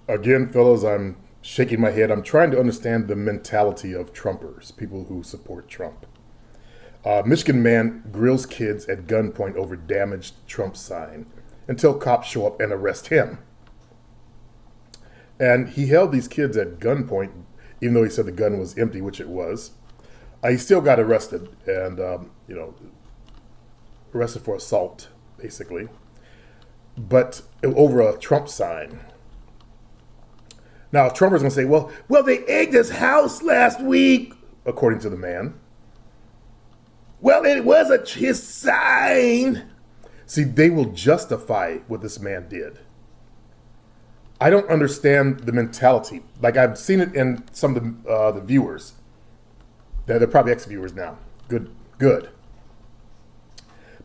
Again, fellas, I'm shaking my head. I'm trying to understand the mentality of Trumpers, people who support Trump. Michigan man grills kids at gunpoint over damaged Trump sign until cops show up and arrest him. And he held these kids at gunpoint, even though he said the gun was empty, which it was. He still got arrested and, arrested for assault, basically, but over a Trump sign. Now, Trumpers gonna say, well, they egged his house last week, according to the man. Well, it was his sign. See, they will justify what this man did. I don't understand the mentality. Like, I've seen it in some of the viewers. They're probably ex-viewers now. Good.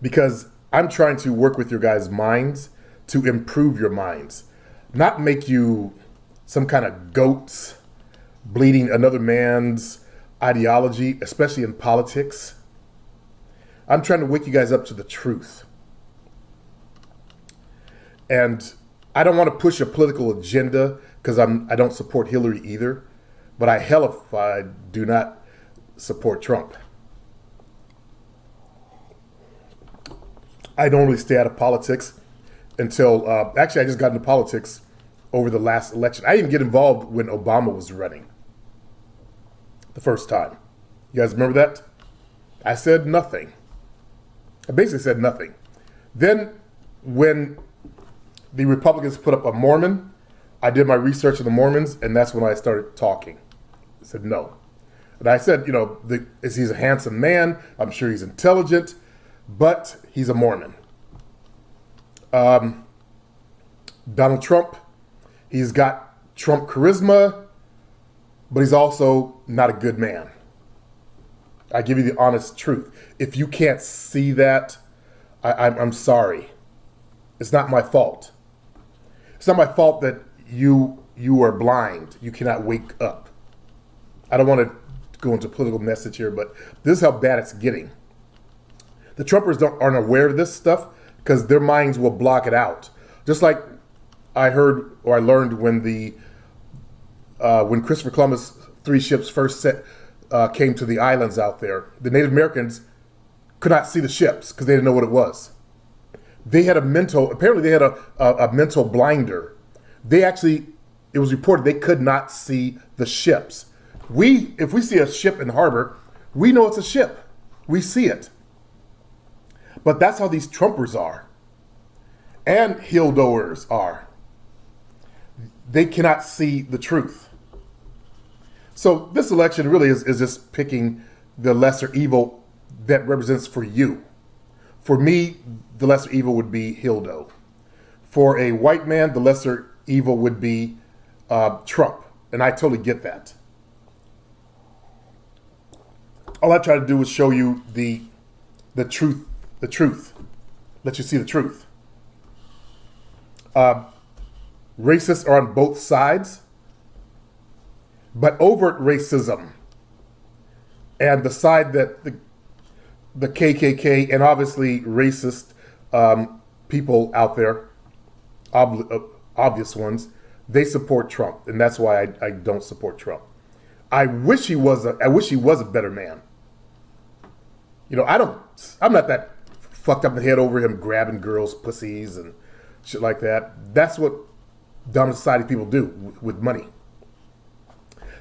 Because I'm trying to work with your guys' minds to improve your minds, not make you some kind of goats bleeding another man's ideology, especially in politics. I'm trying to wake you guys up to the truth. And I don't want to push a political agenda because I don't support Hillary either, but I do not support Trump. I don't really stay out of politics until, actually I just got into politics over the last election. I didn't get involved when Obama was running the first time. You guys remember that? I said nothing. I basically said nothing. Then when the Republicans put up a Mormon, I did my research on the Mormons, and that's when I started talking. I said no. And I said, he's a handsome man. I'm sure he's intelligent, but he's a Mormon. Donald Trump, he's got Trump charisma, but he's also not a good man. I give you the honest truth. If you can't see that, I'm sorry. It's not my fault. It's not my fault that you are blind. You cannot wake up. I don't want to go into a political message here, but this is how bad it's getting. The Trumpers aren't aware of this stuff because their minds will block it out. Just like I heard or I learned when when Christopher Columbus' 3 ships first came to the islands out there, the Native Americans could not see the ships because they didn't know what it was. They had a mental blinder. It was reported they could not see the ships. If we see a ship in harbor, we know it's a ship. We see it. But that's how these Trumpers are. And Hildowers are. They cannot see the truth. So this election really is just picking the lesser evil that represents for you. For me, the lesser evil would be Hildo. For a white man, the lesser evil would be Trump. And I totally get that. All I try to do is show you the truth. The truth. Let you see the truth. Racists are on both sides, but overt racism and the side that the KKK and obviously racist people out there, obvious ones, they support Trump, and that's why I don't support Trump. I wish he was a better man. I'm not that fucked up in the head over him grabbing girls' pussies and shit like that. That's what dominant society people do with money.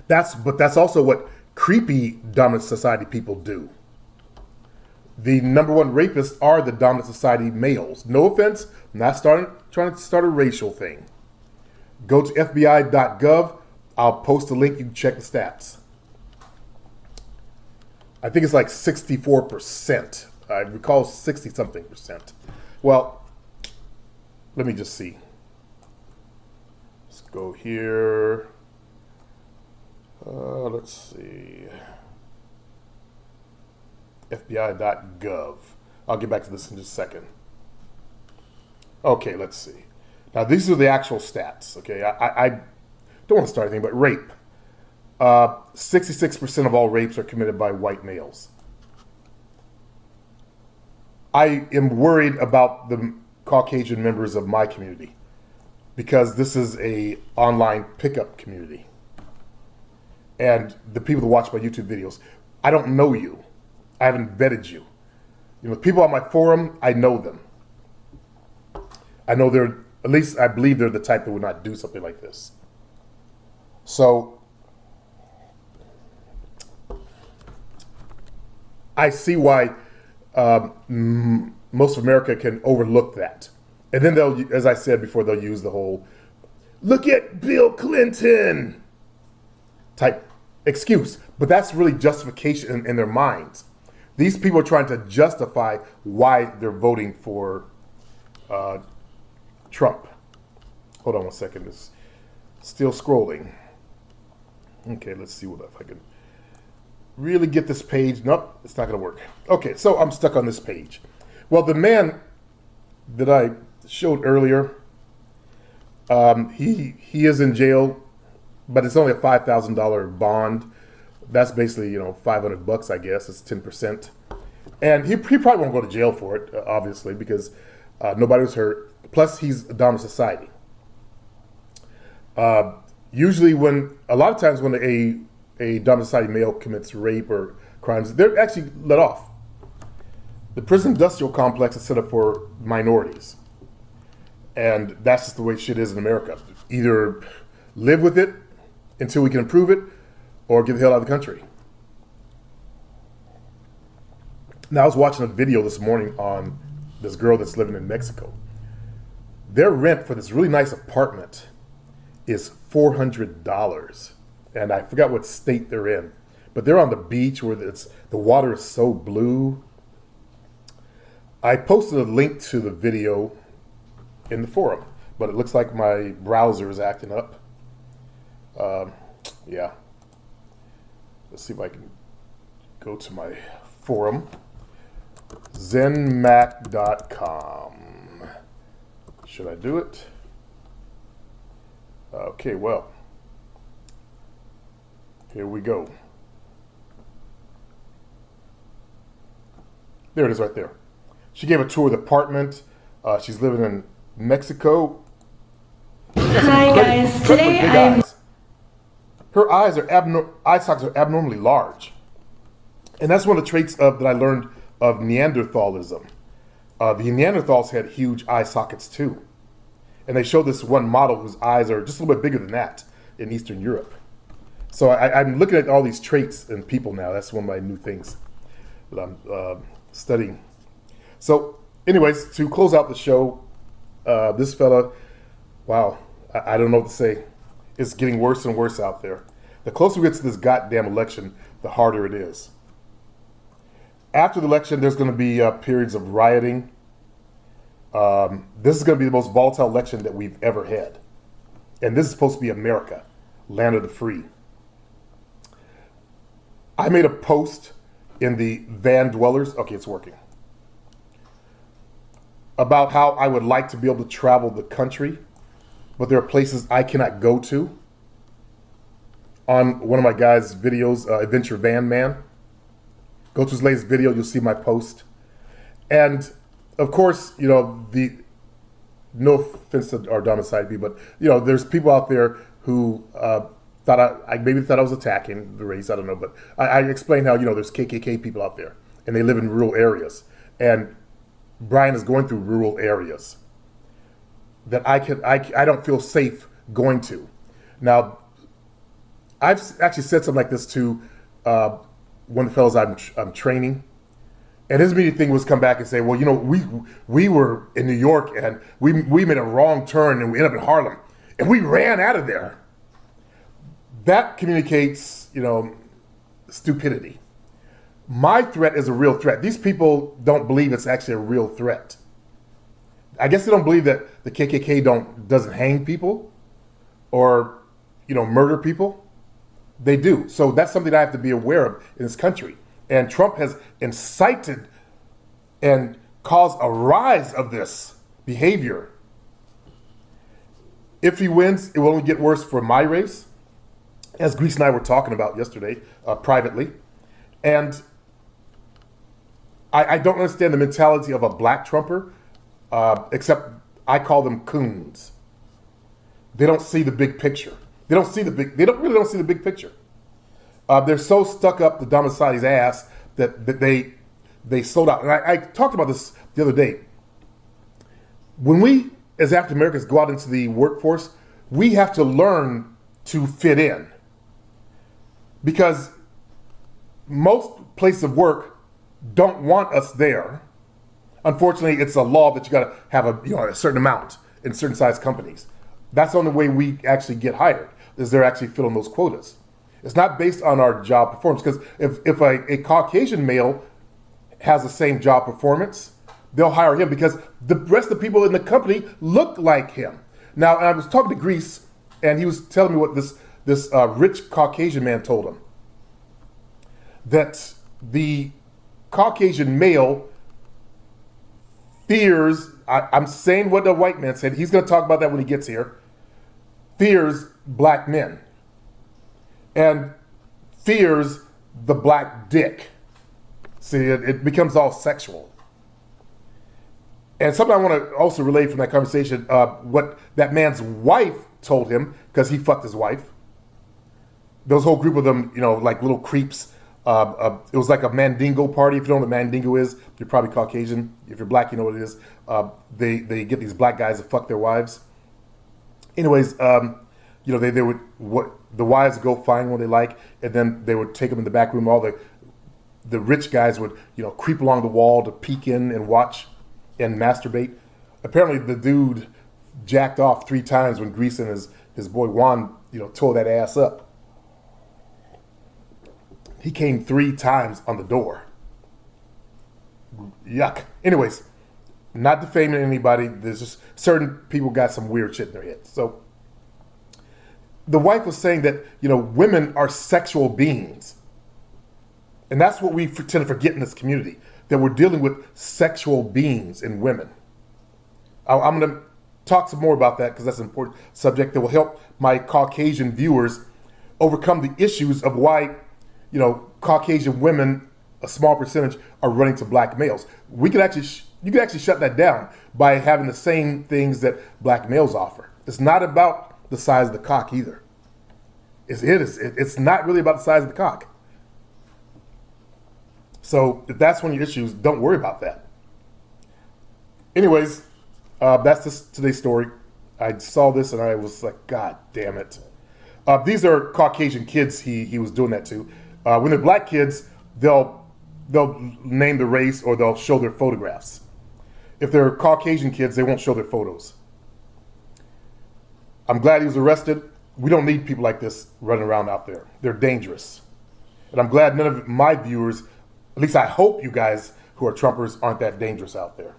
But that's also what creepy dominant society people do. The number one rapists are the dominant society males. No offense, I'm not trying to start a racial thing. Go to FBI.gov. I'll post a link. You can check the stats. I think it's like 64%. I recall 60-something percent. Well, let me just see. Let's go here. Let's see. FBI.gov. I'll get back to this in just a second. Okay, let's see. Now, these are the actual stats. Okay, I don't want to start anything, but rape. 66% of all rapes are committed by white males. I am worried about the Caucasian members of my community. because this is a online pickup community. And the people that watch my YouTube videos, I don't know you. I haven't vetted you. You know, people on my forum, I know them. I know they're, at least I believe they're the type that would not do something like this. So I see why most of America can overlook that. And then they'll, as I said before, they'll use the whole, look at Bill Clinton type excuse. But that's really justification in their minds. These people are trying to justify why they're voting for Trump. Hold on one second. It's still scrolling. Okay, let's see if I can really get this page. Nope, it's not going to work. Okay, so I'm stuck on this page. Well, the man that I showed earlier, he is in jail, but it's only a $5,000 bond. That's basically, $500, I guess. It's 10%. And he probably won't go to jail for it, obviously, because nobody was hurt. Plus, he's a dominant society. Usually a lot of times when a dominant society male commits rape or crimes, they're actually let off. The prison industrial complex is set up for minorities. And that's just the way shit is in America. Either live with it until we can improve it, or get the hell out of the country. Now, I was watching a video this morning on this girl that's living in Mexico. Their rent for this really nice apartment is $400. And I forgot what state they're in. But they're on the beach where the water is so blue. I posted a link to the video in the forum, but it looks like my browser is acting up. Yeah. Let's see if I can go to my forum. Zenmac.com. Should I do it? Okay, well, here we go. There it is right there. She gave a tour of the apartment. She's living in Mexico. Hi guys, today I'm... Her eye sockets are abnormally large. And that's one of the traits that I learned of Neanderthalism. The Neanderthals had huge eye sockets too. And they showed this one model whose eyes are just a little bit bigger than that in Eastern Europe. So I'm looking at all these traits in people now. That's one of my new things that I'm studying. So anyways, to close out the show, this fella, wow, I don't know what to say. It's getting worse and worse out there. The closer we get to this goddamn election, the harder it is. After the election, there's going to be periods of rioting. This is going to be the most volatile election that we've ever had. And this is supposed to be America, land of the free. I made a post in the Van Dwellers, okay, it's working, about how I would like to be able to travel the country, but there are places I cannot go to. On one of my guys' videos, Adventure Van Man. Go to his latest video, you'll see my post. And of course, no offense to our domicile people, but there's people out there who thought I was attacking the race, I don't know, but I explained how, there's KKK people out there and they live in rural areas. And Brian is going through rural areas that I don't feel safe going to. Now, I've actually said something like this to one of the fellows I'm training, and his immediate thing was come back and say, well, we were in New York and we made a wrong turn and we ended up in Harlem and we ran out of there. That communicates, stupidity. My threat is a real threat. These people don't believe it's actually a real threat. I guess they don't believe that the KKK doesn't hang people or, murder people. They do. So that's something I have to be aware of in this country. And Trump has incited and caused a rise of this behavior. If he wins, it will only get worse for my race, as Grease and I were talking about yesterday, privately. And I don't understand the mentality of a black Trumper, except I call them coons. they don't see the big picture. They don't see the big picture. They're so stuck up the domicile's ass that they sold out. And I talked about this the other day. When we, as African Americans, go out into the workforce, we have to learn to fit in. Because most places of work don't want us there. Unfortunately, it's a law that you got to have a certain amount in certain size companies. That's the only way we actually get hired, is they're actually filling those quotas. It's not based on our job performance, because if a Caucasian male has the same job performance, they'll hire him because the rest of the people in the company look like him. Now, I was talking to Grease, and he was telling me what this rich Caucasian man told him. That the Caucasian male fears, I'm saying what the white man said, he's going to talk about that when he gets here, fears black men and fears the black dick. See, it becomes all sexual. And something I want to also relate from that conversation, what that man's wife told him, because he fucked his wife. There was a whole group of them, like little creeps. It was like a Mandingo party. If you don't know what Mandingo is, you're probably Caucasian. If you're black, you know what it is. They get these black guys to fuck their wives. Anyways, they would the wives would go find one they like, and then they would take them in the back room. All the rich guys would creep along the wall to peek in and watch and masturbate. Apparently, the dude jacked off 3 times when Grease and his boy Juan tore that ass up. He came 3 times on the door. Yuck. Anyways, not defaming anybody. There's just certain people got some weird shit in their head. So the wife was saying that, women are sexual beings. And that's what we tend to forget in this community, that we're dealing with sexual beings in women. I'm going to talk some more about that because that's an important subject that will help my Caucasian viewers overcome the issues of why Caucasian women, a small percentage, are running to black males. You could actually shut that down by having the same things that black males offer. It's not about the size of the cock either. It's not really about the size of the cock. So if that's one of your issues, don't worry about that. Anyways, that's just today's story. I saw this and I was like, God damn it. These are Caucasian kids he was doing that to. When they're black kids, they'll name the race or they'll show their photographs. If they're Caucasian kids, they won't show their photos. I'm glad he was arrested. We don't need people like this running around out there. They're dangerous. And I'm glad none of my viewers, at least I hope you guys who are Trumpers, aren't that dangerous out there.